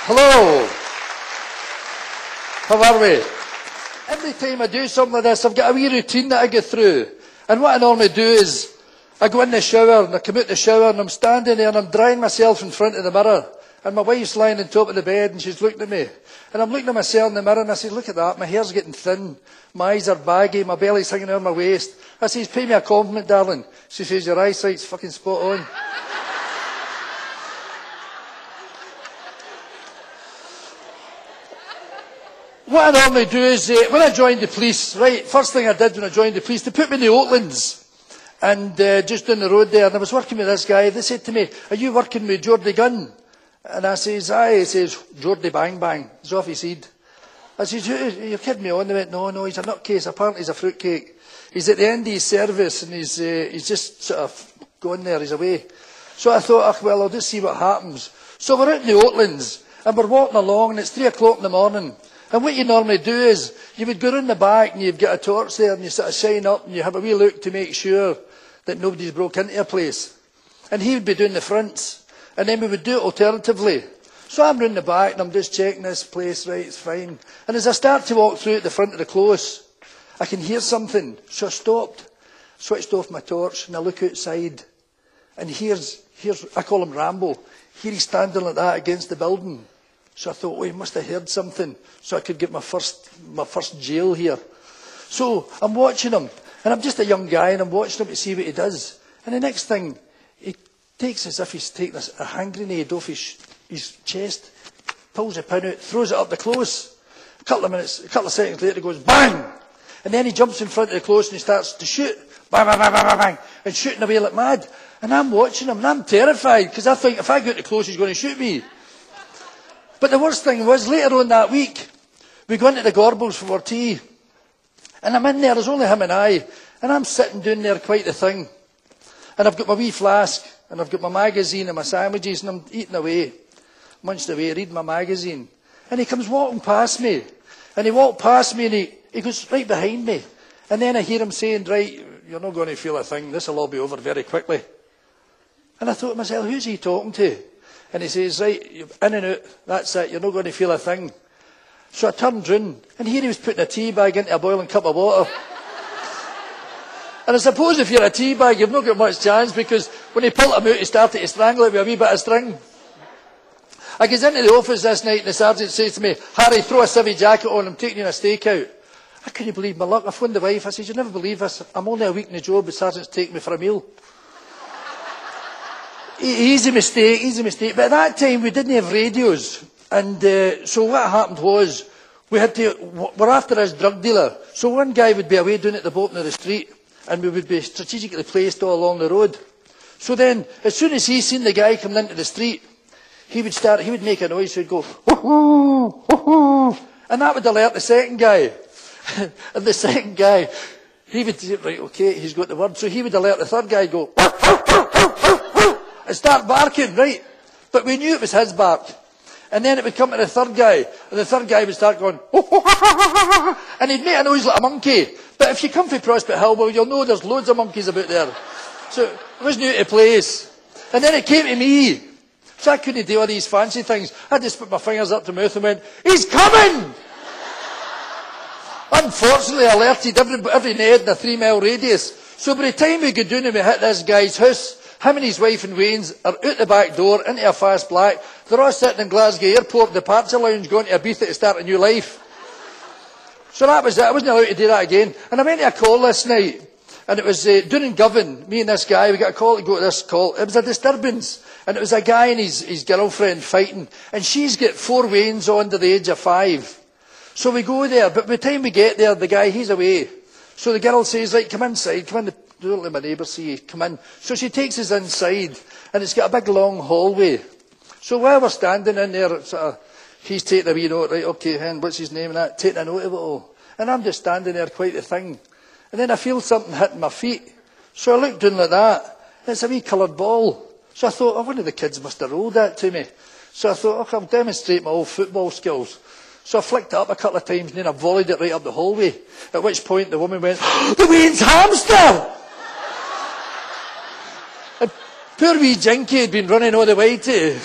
Hello. How are we? Every time I do something like this, I've got a wee routine that I go through. And what I normally do is, I go in the shower, and I come out the shower, and I'm standing there, and I'm drying myself in front of the mirror. And my wife's lying on top of the bed, and she's looking at me. And I'm looking at myself in the mirror, and I say, look at that, my hair's getting thin, my eyes are baggy, my belly's hanging around my waist. I says, pay me a compliment, darling. She says, your eyesight's fucking spot on. What I normally do is, when I joined the police, right, first thing I did when I joined the police, they put me in the Oatlands, and just down the road there, and I was working with this guy. They said to me, are you working with Geordie Gunn? And I says, aye. He says, Geordie Bang Bang. He's off his head. I says, you're kidding me on? They went, no, he's a nutcase. Apparently he's a fruitcake. He's at the end of his service, and he's just sort of gone there, he's away. So I thought, well, I'll just see what happens. So we're out in the Oatlands, and we're walking along, and it's 3 o'clock in the morning. And what you normally do is, you would go round the back and you've got a torch there and you sort of shine up and you have a wee look to make sure that nobody's broke into a place. And he would be doing the fronts. And then we would do it alternatively. So I'm round the back and I'm just checking this place, right, it's fine. And as I start to walk through at the front of the close, I can hear something. So I stopped, switched off my torch and I look outside. And here's I call him Rambo. Here he's standing like that against the building. So I thought, oh, he must have heard something, so I could get my first jail here. So I'm watching him, and I'm just a young guy, and I'm watching him to see what he does. And the next thing, he takes as if he's taking a hand grenade off his chest, pulls a pin out, throws it up the close. A couple of seconds later, it goes bang! And then he jumps in front of the close and he starts to shoot. Bang, bang, bang, bang, bang, bang, and shooting away like mad. And I'm watching him, and I'm terrified, because I think if I go too close, he's going to shoot me. But the worst thing was, later on that week, we go into the Gorbals for our tea. And I'm in there, there's only him and I. And I'm sitting down there quite the thing. And I've got my wee flask, and I've got my magazine and my sandwiches, and I'm eating away, munched away, reading my magazine. And he comes walking past me. And he walked past me, and he goes right behind me. And then I hear him saying, right, you're not going to feel a thing, this will all be over very quickly. And I thought to myself, who's he talking to? And he says, right, in and out, that's it, you're not going to feel a thing. So I turned round, and here he was putting a tea bag into a boiling cup of water. And I suppose if you're a tea bag, you've not got much chance, because when he pulled him out, he started to strangle it with a wee bit of string. I goes into the office this night, and the sergeant says to me, Harry, throw a civvy jacket on, I'm taking you on a stakeout. I couldn't believe my luck. I phoned the wife, I said, you'll never believe this, I'm only a week in the job, the sergeant's taking me for a meal. Easy mistake. But at that time, we didn't have radios. And so what happened was, we're after this drug dealer. So one guy would be away down at the bottom of the street, and we would be strategically placed all along the road. So then, as soon as he seen the guy coming into the street, he would make a noise, he'd go, woohoo, woohoo, and that would alert the second guy. And the second guy, he would say, right, okay, he's got the word. So he would alert the third guy, go, and start barking, right? But we knew it was his bark. And then it would come to the third guy, and the third guy would start going, and he'd make a noise like a monkey. But if you come from Prospect Hill, well, you'll know there's loads of monkeys about there. So it was new to place. And then it came to me. So I couldn't do all these fancy things. I just put my fingers up to my mouth and went, he's coming! Unfortunately, I alerted every Ned in a 3-mile radius. So by the time we got down and we hit this guy's house, him and his wife and Wayne's are out the back door, into a fast black. They're all sitting in Glasgow Airport, departure lounge, going to Ibiza to start a new life. So that was it. I wasn't allowed to do that again. And I went to a call this night, and it was down in Govan, me and this guy, we got a call to go to this call. It was a disturbance, and it was a guy and his girlfriend fighting, and she's got 4 Waynes under the age of 5. So we go there, but by the time we get there, the guy, he's away. So the girl says, right, come inside, come in, don't let my neighbour see you, come in. So she takes us inside, and it's got a big long hallway. So while we're standing in there, he's taking a wee note, right, okay, hen, what's his name and that, taking a note of it all. And I'm just standing there, quite the thing. And then I feel something hitting my feet. So I look down like that, and it's a wee coloured ball. So I thought, oh, one of the kids must have rolled that to me. So I thought, okay, I'll demonstrate my old football skills. So I flicked it up a couple of times, and then I volleyed it right up the hallway. At which point the woman went, the Wayne's hamster! And poor wee Jinky had been running all the way to.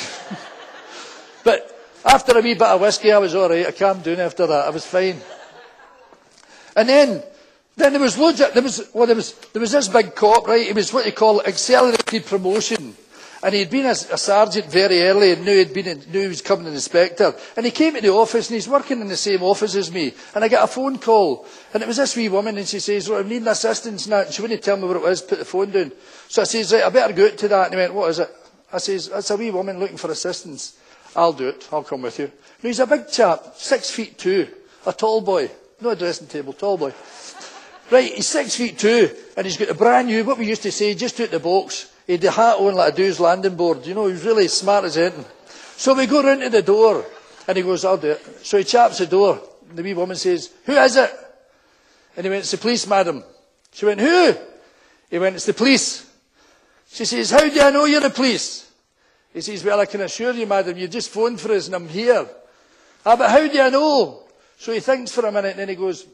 But After a wee bit of whiskey, I was all right. I calmed down after that. I was fine. And then there was loads of, there was this big cop, right? He was what you call accelerated promotion. And he'd been a sergeant very early and knew he was becoming an inspector. And he came to the office and he's working in the same office as me. And I got a phone call. And it was this wee woman and she says, well, I'm needing assistance and that. And she wouldn't tell me what it was, put the phone down. So I says, right, I better go out to that. And he went, what is it? I says, it's a wee woman looking for assistance. I'll do it. I'll come with you. And he's a big chap, 6'2", a tall boy. No dressing table, tall boy. Right, he's 6'2", and he's got a brand new, what we used to say, just out the box. He had the hat on like a Dew's landing board. You know, he was really smart as anything. So we go round to the door, and he goes, I'll do it. So he chaps the door, and the wee woman says, who is it? And he went, it's the police, madam. She went, who? He went, it's the police. She says, how do I know you're the police? He says, well, I can assure you, madam, you just phoned for us, and I'm here. Ah, but how do I know? So he thinks for a minute, and then he goes,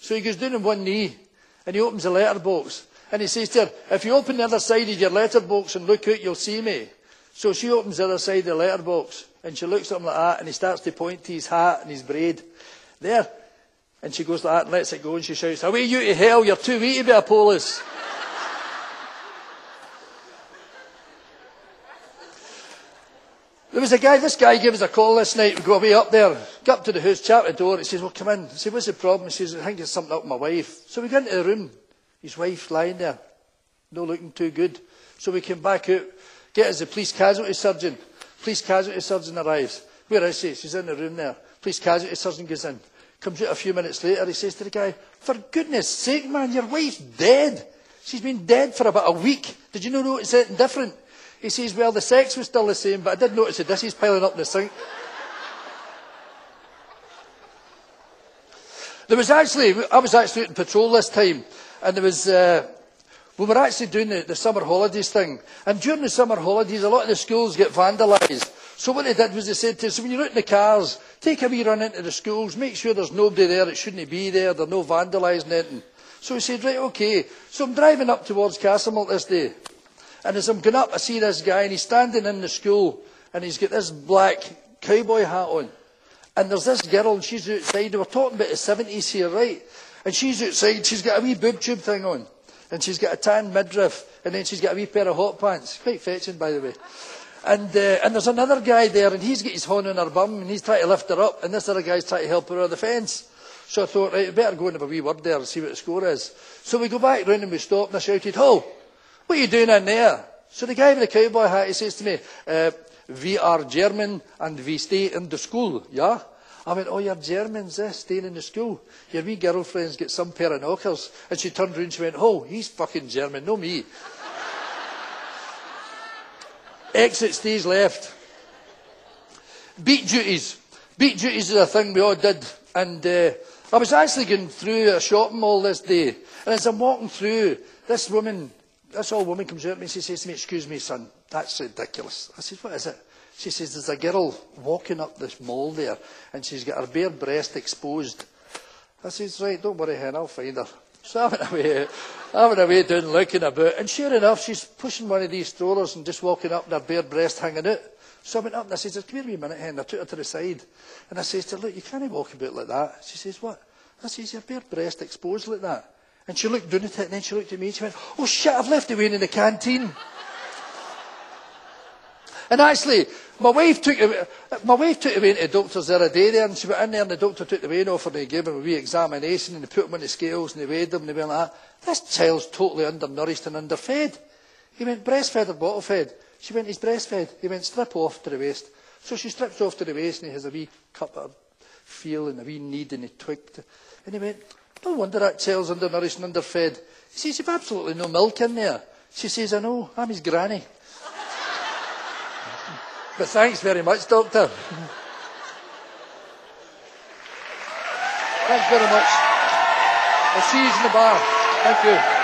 so he goes down on one knee, and he opens a letterbox. And he says to her, if you open the other side of your letterbox and look out, you'll see me. So she opens the other side of the letterbox, and she looks at him like that, and he starts to point to his hat and his braid. There. And she goes like that and lets it go, and she shouts, away you to hell, you're too wee to be a Polis. There was a guy, this guy gave us a call this night. We go away up there, go up to the house, chat at the door. He says, well, come in. I say, what's the problem? He says, I think it's something up with my wife. So we go into the room. His wife's lying there, not looking too good. So we came back out, get us the police casualty surgeon. Police casualty surgeon arrives. Where is she? She's in the room there. Police casualty surgeon goes in. Comes out a few minutes later. He says to the guy, for goodness sake, man, your wife's dead. She's been dead for about a week. Did you not notice anything different? He says, well, the sex was still the same, but I did notice the dishes piling up in the sink. I was actually out on patrol this time, and we were actually doing the summer holidays thing. And during the summer holidays, a lot of the schools get vandalised. So what they did was they said to us, so when you're out in the cars, take a wee run into the schools, make sure there's nobody there that shouldn't be there, there's no vandalising anything. So we said, right, okay. So I'm driving up towards Castlemilk this day. And as I'm going up, I see this guy, and he's standing in the school, and he's got this black cowboy hat on. And there's this girl, and she's outside. We're talking about the 70s here, right? And she's outside, she's got a wee boob tube thing on. And she's got a tan midriff, and then she's got a wee pair of hot pants. Quite fetching, by the way. And there's another guy there, and he's got his horn on her bum, and he's trying to lift her up, and this other guy's trying to help her over the fence. So I thought, right, I better go and have a wee word there and see what the score is. So we go back round and we stop, and I shouted, "Ho, what are you doing in there?" So the guy with the cowboy hat, he says to me, "We are German and we stay in the school, yeah?" I went, "Oh, you're Germans, staying in the school. Your wee girlfriend's got some pair of knockers." And she turned round and she went, "Oh, he's fucking German, no me." Exit stage left. Beat duties. Beat duties is a thing we all did. And I was actually going through a shopping mall this day. And as I'm walking through, this old woman comes out to me and she says to me, "Excuse me, son, that's ridiculous." I says, "What is it?" She says, "There's a girl walking up this mall there, and she's got her bare breast exposed." I says, "Right, don't worry, hen, I'll find her." So I went away down looking about, and sure enough, she's pushing one of these strollers and just walking up with her bare breast hanging out. So I went up and I says, "Come here a wee minute, hen." I took her to the side, and I says to her, "Look, you can't walk about like that." She says, "What?" I says, "Your bare breast exposed like that." And she looked down at it, and then she looked at me, and she went, "Oh shit, I've left it in the canteen." And actually, my wife took it away into the doctor's the other day there, and she went in there, and the doctor took the weighing off her, and he gave him a wee examination, and they put him on the scales, and they weighed him, and they went like that. "This child's totally undernourished and underfed." He went, "Breastfed or bottle fed?" She went, "He's breastfed." He went, "Strip off to the waist." So she strips off to the waist, and he has a wee cup of feel and a wee knead, and he twigged. And he went, "No wonder that child's undernourished and underfed." He says, "You've absolutely no milk in there." She says, "I know, I'm his granny." But thanks very much, doctor. Thanks very much. I'll see you in the bar. Thank you.